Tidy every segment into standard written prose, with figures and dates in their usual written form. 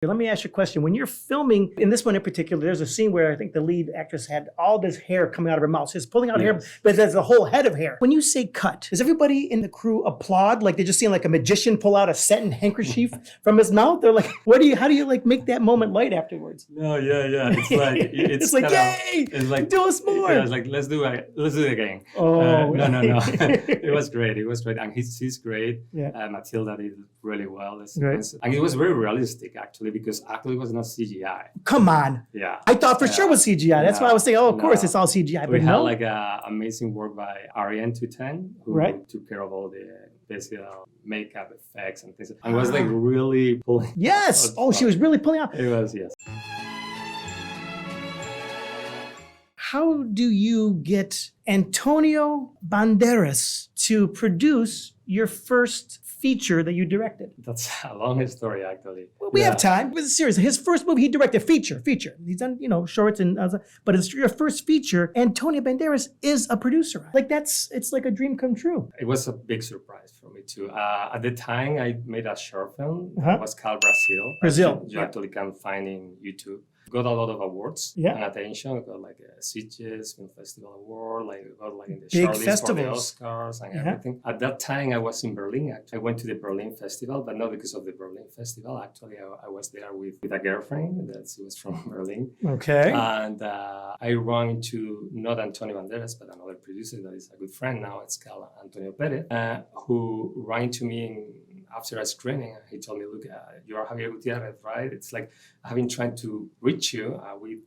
Let me ask you a question. When you're filming, in this one in particular, there's a scene where I think the lead actress had all this hair coming out of her mouth. She's pulling out hair, but there's a whole head of hair. When you say cut, does everybody in the crew applaud? Like they're just seeing like a magician pull out a satin handkerchief from his mouth? They're like, how do you like make that moment light afterwards? No, yeah. It's like, it's like, yay! It's like, do us more. Yeah, it's like, let's do it again. Oh, no. It was great. And he's great. Yeah. Matilda did really well. Right. And it was very realistic, actually, because actually it was not CGI. Come on. Yeah. I thought for sure it was CGI. That's why I was saying, of course it's all CGI. We but had like amazing work by Ariane210, who took care of all the basic makeup effects and things. And was like really pulling. Yes. Oh, she was really pulling out. It was, yes. How do you get Antonio Banderas to produce your first feature that you directed? That's a long story, actually. Well, we have time. It was serious. His first movie, he directed feature. He's done, shorts and but it's your first feature. Antonio Banderas is a producer. Like it's like a dream come true. It was a big surprise for me too. At the time, I made a short film. It was called Brazil. You actually can find in YouTube. Got a lot of awards and attention. Got like a Sitges Film Festival Award, got in the big shortlist festivals for the Oscars and everything. At that time, I was in Berlin. Actually, I went to the Berlin Festival, but not because of the Berlin Festival. Actually, I was there with a girlfriend that she was from Berlin. Okay. And I ran into not Antonio Banderas, but another producer that is a good friend now. It's called Antonio Perez, who ran into me after a screening. He told me, look, you're Javier Guttierez, right? It's like, I've been trying to reach you. We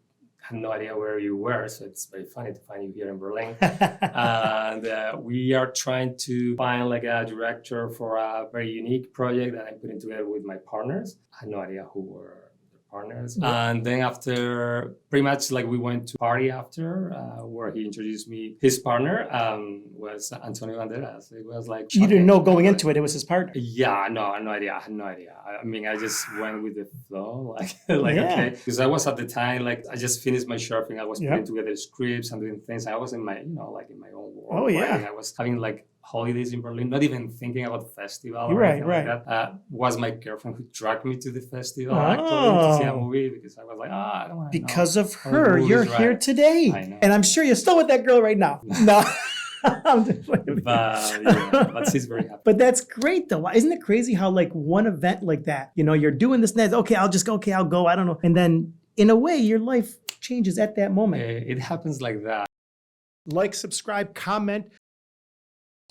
had no idea where you were, so it's very funny to find you here in Berlin. And we are trying to find like a director for a very unique project that I'm putting together with my partners. I had no idea who were the partners. And then after, pretty much like we went to party after, where he introduced me. His partner was Antonio Banderas. It was like shocking. You didn't know going into it was his partner. Yeah, no, I had no idea. I mean, I just went with the flow, okay. Because I was at the time, like I just finished my short film. I was putting together scripts and doing things. I was in my, like in my own world. Oh yeah. I was having like holidays in Berlin, not even thinking about festival or right. anything like that. Was my girlfriend who dragged me to the festival actually to see a movie, because I was like, I don't want to know. Because of her, you're here today. I know. And I'm sure you're still with that girl right now. No. But she's very happy. But that's great though. Isn't it crazy how like one event like that, you're doing this and that, I'll go, I don't know. And then in a way, your life changes at that moment. It happens like that. Like, subscribe, comment.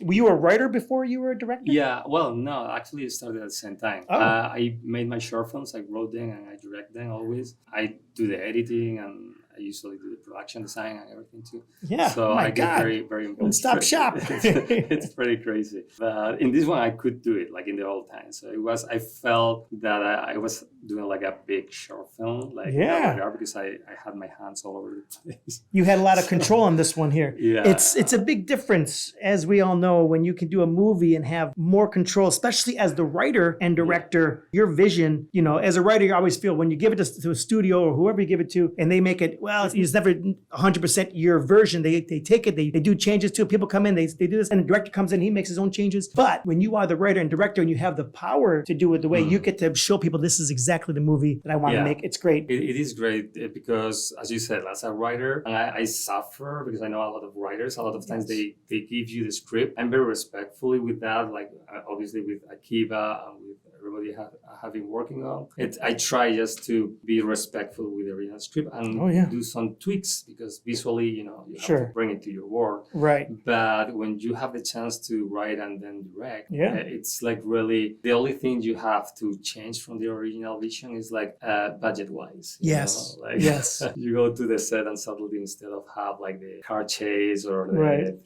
Were you a writer before you were a director? Yeah, well, no, actually it started at the same time. I made my short films, I wrote them and I direct them always. I do the editing and I usually do the production design and everything too. Yeah, so I get very, very involved. Stop shop. It's pretty crazy. But in this one, I could do it like in the old time. So I felt that I was doing like a big short film, because I had my hands all over the place. You had a lot of control on this one here. Yeah. It's a big difference, as we all know, when you can do a movie and have more control, especially as the writer and director, your vision, as a writer, you always feel when you give it to a studio or whoever you give it to, and they make it, it's never 100% your version. They take it, they do changes to it. People come in, they do this, and the director comes in, he makes his own changes. But when you are the writer and director and you have the power to do it the way you get to show people this is exactly the movie that I want to make, it's great. It is great because, as you said, as a writer, and I suffer because I know a lot of writers, a lot of times they give you the script. I'm very respectfully with that, like obviously with Akiva and with everybody have been working on it. I try just to be respectful with the original script and do some tweaks because visually, you have to bring it to your work. Right. But when you have the chance to write and then direct, it's like really the only thing you have to change from the original vision is like budget-wise. Yes. Yes. You go to the set and suddenly instead of have like the car chase or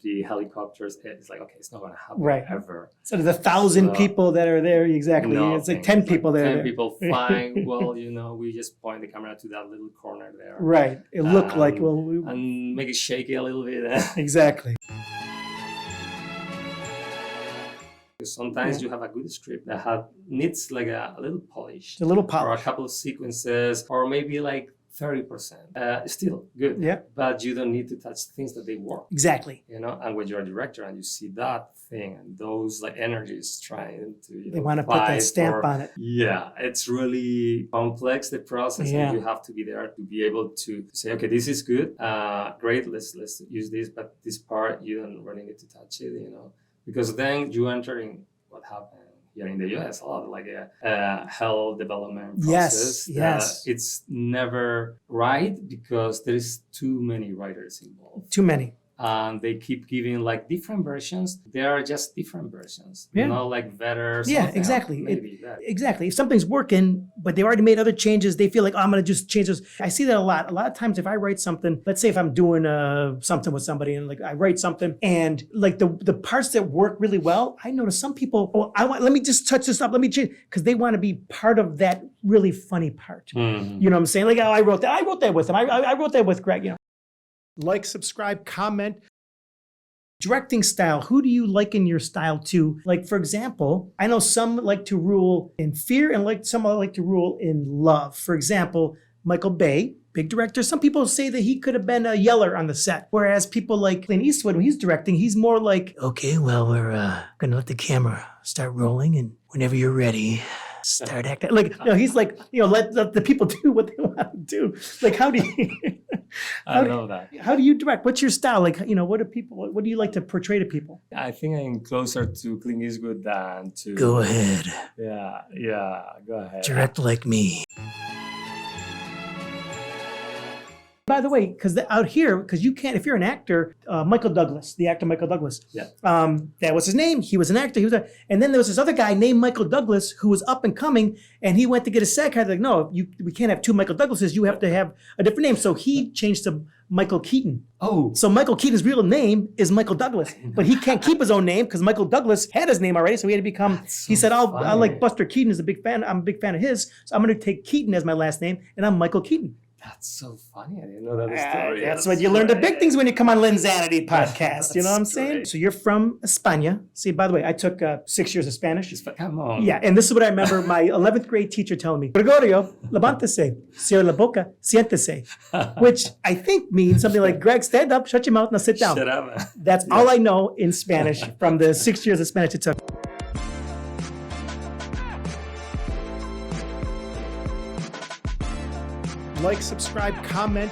the helicopters, it's like, okay, it's not going to happen ever. So there's 1,000 people that are there, exactly. No, it's like 10 people there. 10 people flying. Well, we just point the camera to that little corner there. Right. It looked like, and make it shaky a little bit. Exactly. Sometimes you have a good script that needs like a little polish. A little polish. Or a couple of sequences, or maybe like 30%. Still good. Yeah. But you don't need to touch things that they work. Exactly. You know, and when you're a director and you see that thing and those like energies trying to, They want to put that stamp on it. Yeah, it's really complex, the process, Yeah. and you have to be there to be able to say, okay, this is good, great, let's use this, but this part you don't really need to touch it, you know, because then you enter in what happened here in the US a lot, like a health development process. Yes. It's never right because there is too many writers involved. Too many. And they keep giving like different versions. They are just different versions, Yeah. not like better. Yeah, exactly. Maybe better. Exactly. If something's working, but they already made other changes, they feel like, oh, I'm going to just change this. I see that a lot. A lot of times if I write something, let's say if I'm doing something with somebody and like I write something and like the parts that work really well, I notice some people, let me just touch this up. Let me change, because they want to be part of that really funny part. Mm-hmm. You know what I'm saying? Like, oh, I wrote that with him. I wrote that with Greg, you know. Like, subscribe, comment. Directing style. Who do you liken your style to? Like, for example, I know some like to rule in fear and some like to rule in love. For example, Michael Bay, big director. Some people say that he could have been a yeller on the set. Whereas people like Clint Eastwood, when he's directing, he's more like, okay, well, we're going to let the camera start rolling. And whenever you're ready, start acting. Like, you know, he's like, you know, let the people do what they want to do. Like, how do you... I love that. How do you direct? What's your style? Like, you know, what do you like to portray to people? I think I'm closer to Clint Eastwood than to... Go ahead. Yeah, go ahead. Direct like me. By the way, because out here, because you can't, if you're an actor, Michael Douglas, the actor Michael Douglas, Yeah. That was his name. He was an actor. And then there was this other guy named Michael Douglas who was up and coming, and he went to get a SAG card. Like, no, we can't have two Michael Douglases. You have to have a different name. So he changed to Michael Keaton. Oh. So Michael Keaton's real name is Michael Douglas, but he can't keep his own name because Michael Douglas had his name already. So he had to become. That's He so said, "I funny. like Buster Keaton is a big fan. I'm a big fan of his. So I'm going to take Keaton as my last name, and I'm Michael Keaton." That's so funny. I didn't know that story. That's what you learn, the big things when you come on LINZanity podcast. You know what I'm That's saying? great. So you're from España. See, by the way, I took 6 years of Spanish. Come on. Yeah, and this is what I remember my 11th grade teacher telling me. Gregorio, levántese, cierra la boca, siéntese. Which I think means something like, Greg, stand up, shut your mouth, now sit down. Shut up. That's all I know in Spanish from the 6 years of Spanish it took. Like, subscribe, comment.